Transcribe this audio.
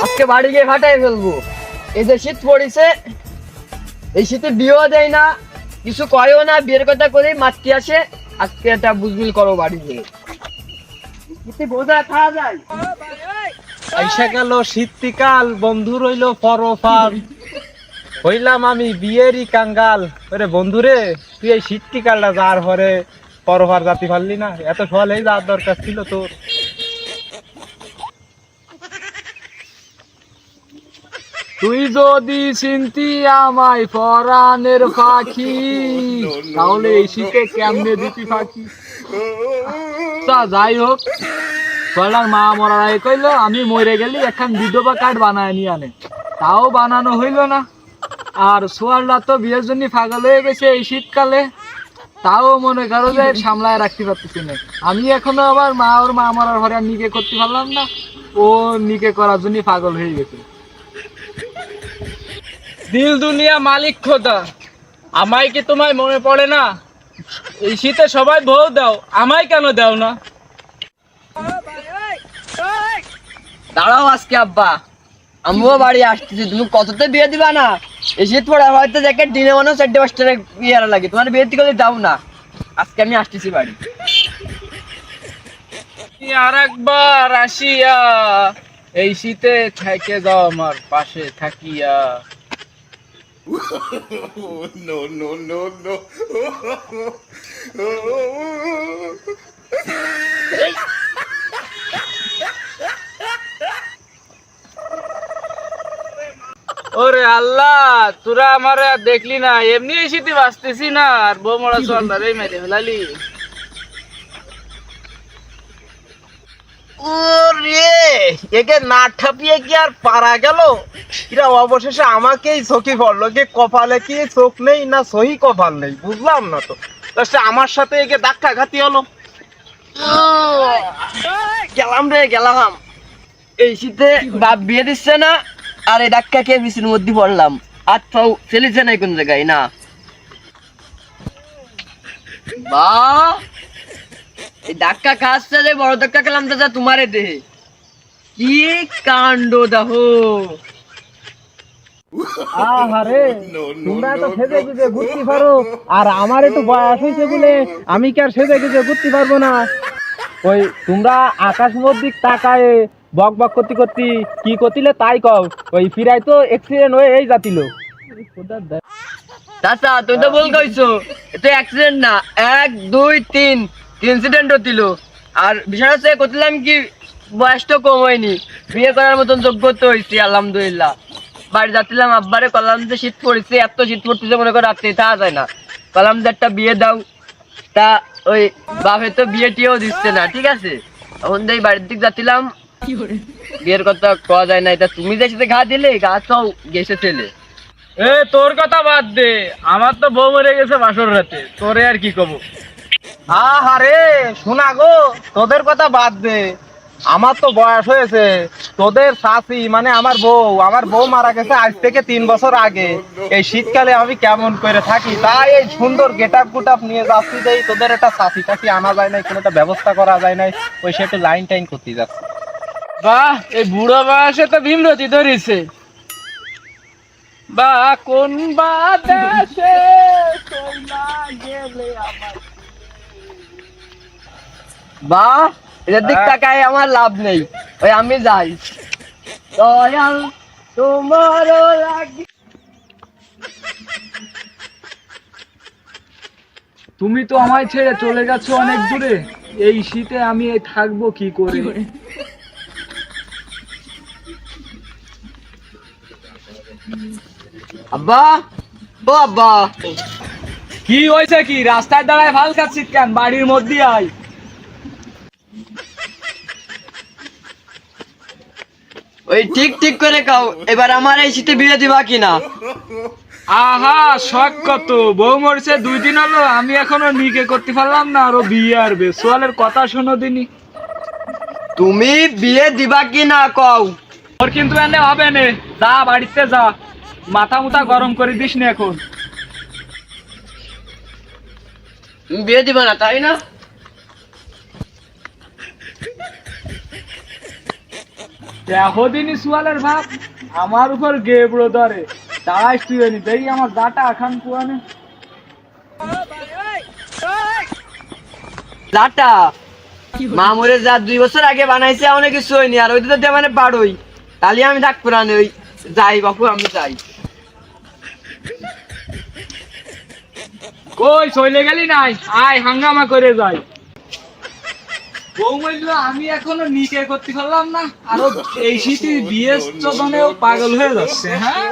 আজকে বাড়ি গিয়ে ফাটাই ফেলবো। এই যে শীত পড়েছে, এই শীতে বিয়েও দেয় না, কিছু করেও না, বিয়ের কথা করে মাতৃ আসে। আজকে একটা বুঝবিল করো বাড়ি গিয়ে, শীতে বোঝা খাওয়া যায়। আইসা গেল শীতকাল, বন্ধু রইল পরপার, হইলাম আমি বিয়েরই কাঙ্গাল। ওরে বন্ধুরে, তুই এই শীতকালটা যার হরে পরপার জাতি পারলি না, এত সহলেই যাওয়ার দরকার ছিল তোর। তুই যদি চিনতি আমায় পরাণের পাখি, তাহলে এই শীতে কেমনে দিতি পাখি। তা যাই হোক, সোয়ালার মা মরার আগে কইলো আমি মরে গেলি একখান বিধবা কার্ড বানায় নিয়ে আনে, তাও বানানো হইল না। আর সোয়ালটা তো বিয়ের জন্য পাগল হয়ে গেছে এই শীতকালে, তাও মনে করো যে সামলায় রাখতে পারতেছি না। আমি এখনো আবার মা মরার ঘরে আর নিকে করতে পারলাম না, ও নিকে করার জন্য পাগল হয়ে গেছে। দিল দুনিয়া মালিক খোদা, আমায় কি তোমায় মনে পড়ে না? এই শীতে সবাই বউ দাও, আমায় কেন দাও না? দাঁড়াও আজকে আব্বা, আমিও বাড়ি আসতেছি, তুমি কততে বিয়ে দিবা না? এই শীত পড়ে হয়তো জ্যাকেট দিনে মনে 4-5টা বিয়ে লাগে, তোমার বিয়ে থেকে দাও না। আজকে আমি আসতেছি বাড়ি। আর একবার আসিয়া এই শীতে থেকে যাও আমার পাশে থাকিয়া। No, no, no, no. ওরে আল্লাহ, তোরা আমার দেখলি না, এমনি এই শীতে বাঁচতেছি না, আর বউ মরা চলটা রে মেরে ফেলালি। ওরে, একে না ঠাপিয়ে কি আর পারা গেল? এরা অবশেষে আমাকেই চোখে পড়লো, যে কপালে কি চোখ নেই না সহি কপাল নেই, বুঝলাম না তো। লাস্টে আমার সাথে একে ধাক্কা ঘাতি হলো। গেলাম রে গেলাম, এই শীতে বাপ বিয়ে দিচ্ছে না, আর এই ডাক্কা খেয়ে বিছির মধ্যে পড়লাম। হাত পাও ফেলেছে নাই কোন জায়গায় না। বা এই ধাক্কা খাচ্ছে যে বড় ধাক্কা খেলাম তো যা তোমারে দেহে, কি কাণ্ড দেখো। আহারে, তোমরা তো সেজে গুজে ঘুরতে পারো, আর আমার একটু বয়স হয়েছে বলে আমি কি আর সেজে গুজে ঘুরতে পারবো না? ওই তোমরা আকাশ মধ্যে তাকায় বক বক করতে করতে কি করতিলে তাই কও, ওই ফিরাই তো অ্যাক্সিডেন্ট হয়ে এই যাতিল। চাচা তুই তো ভুল কইছো, এটা অ্যাক্সিডেন্ট না, 1 2 3 ইনসিডেন্ট হতিল। আর বিষয় হচ্ছে করছিলাম কি, বয়সটা কম হয়নি, বিয়ে করার মতন যোগ্যতা হয়েছি আলহামদুলিল্লাহ। বাড়ি যাচ্ছিলাম, আব্বারে কলাম যে শীত পড়েছে, এত শীত পড়তেছে মনে করো রাত্রে থাকা যায় না, কলাম যে একটা বিয়ে দাও। তা ওই বাপে তো বিয়ে টিয়েও দিচ্ছে না, ঠিক আছে। তখন যাই বাড়ির দিক যাচ্ছিলাম, বিয়ের কথা কওয়া যায় না। এটা তুমি যে সাথে ঘা দিলে, গা চাও গেছে ছেলে। এ তোর কথা বাদ দে, আমার তো বউ মরে গেছে বাসর রাতে, তোরে আর কি কব। আহারে শোনা গো, তোদের কথা বাদ দে, আমার তো বয়স হয়েছে। তোদের শাশি মানে আমার বউ মারা গেছে আজ থেকে 3 বছর আগে। এই শীতকালে আমি কেমন করে থাকি, তাই এই সুন্দর গেটআপ গুটাপ নিয়ে যাচ্ছি, যে তোদের একটা শাশি টাশি আনা যায় নাই, কোনো একটা ব্যবস্থা করা যায় নাই, ওই সে একটু লাইন টাইন করতে যাচ্ছে। বাহ, এই বুড়ো বয়সে তো ভীমরতি ধরিছে। বা কোন বা দেশে চইলা গেলে আমার। বা এটার দিক তাকায় আমার লাভ নেই, ওই আমি যাই। দয়াল তোমারও লাগি। তুমি তো আমায় ছেড়ে চলে গেছো অনেক দূরে, এই শীতে আমি এই থাকবো কি করে? আব্বা, ও আব্বা, কি হয়েছে কি? রাস্তায় দাঁড়ায় ভাল খাচ্ছিস কেন? বাড়ির মধ্যে আয়। ওই ঠিক ঠিক করে কাও, এবার আমার এই শীতে বিয়ে দিবা কিনা? আহা, শখ কত, বউ মরছে 2 দিন হলো, আমি এখনো নিকে করতে পারলাম না, আরো বিয়ে আরবে। সোয়ালের কথা শোনো দিনি, তুমি বিয়ে দিবা কিনা কও। ওর কিন্তু এনে হবে না, যা বাড়িতে যা, মাথা মুথা গরম করে দিস না এখন। তুমি বিয়ে দিবা না তাই না? দেখো দিনই সুয়ালের ভাব আমার উপর গে বুড়ো ধরে দাঁড়াইস তুই এনি দেখি আমার দাটা খান কুয়ানে লাটা মামুরের যা 2 বছর আগে বানাইছে অনেক কিছু হয়নি আর ওইটা তো মানে পারোই তাহলে আমি থাকবো না ওই যাই বাপু আমি যাই কই চলে গেলি নাই আয় হাঙ্গামা করে যাই বউ বললো আমি এখনো নিকে করতে পারলাম না আরো এই শীতে বিয়ে চোদনেও পাগল হয়ে যাচ্ছে হ্যাঁ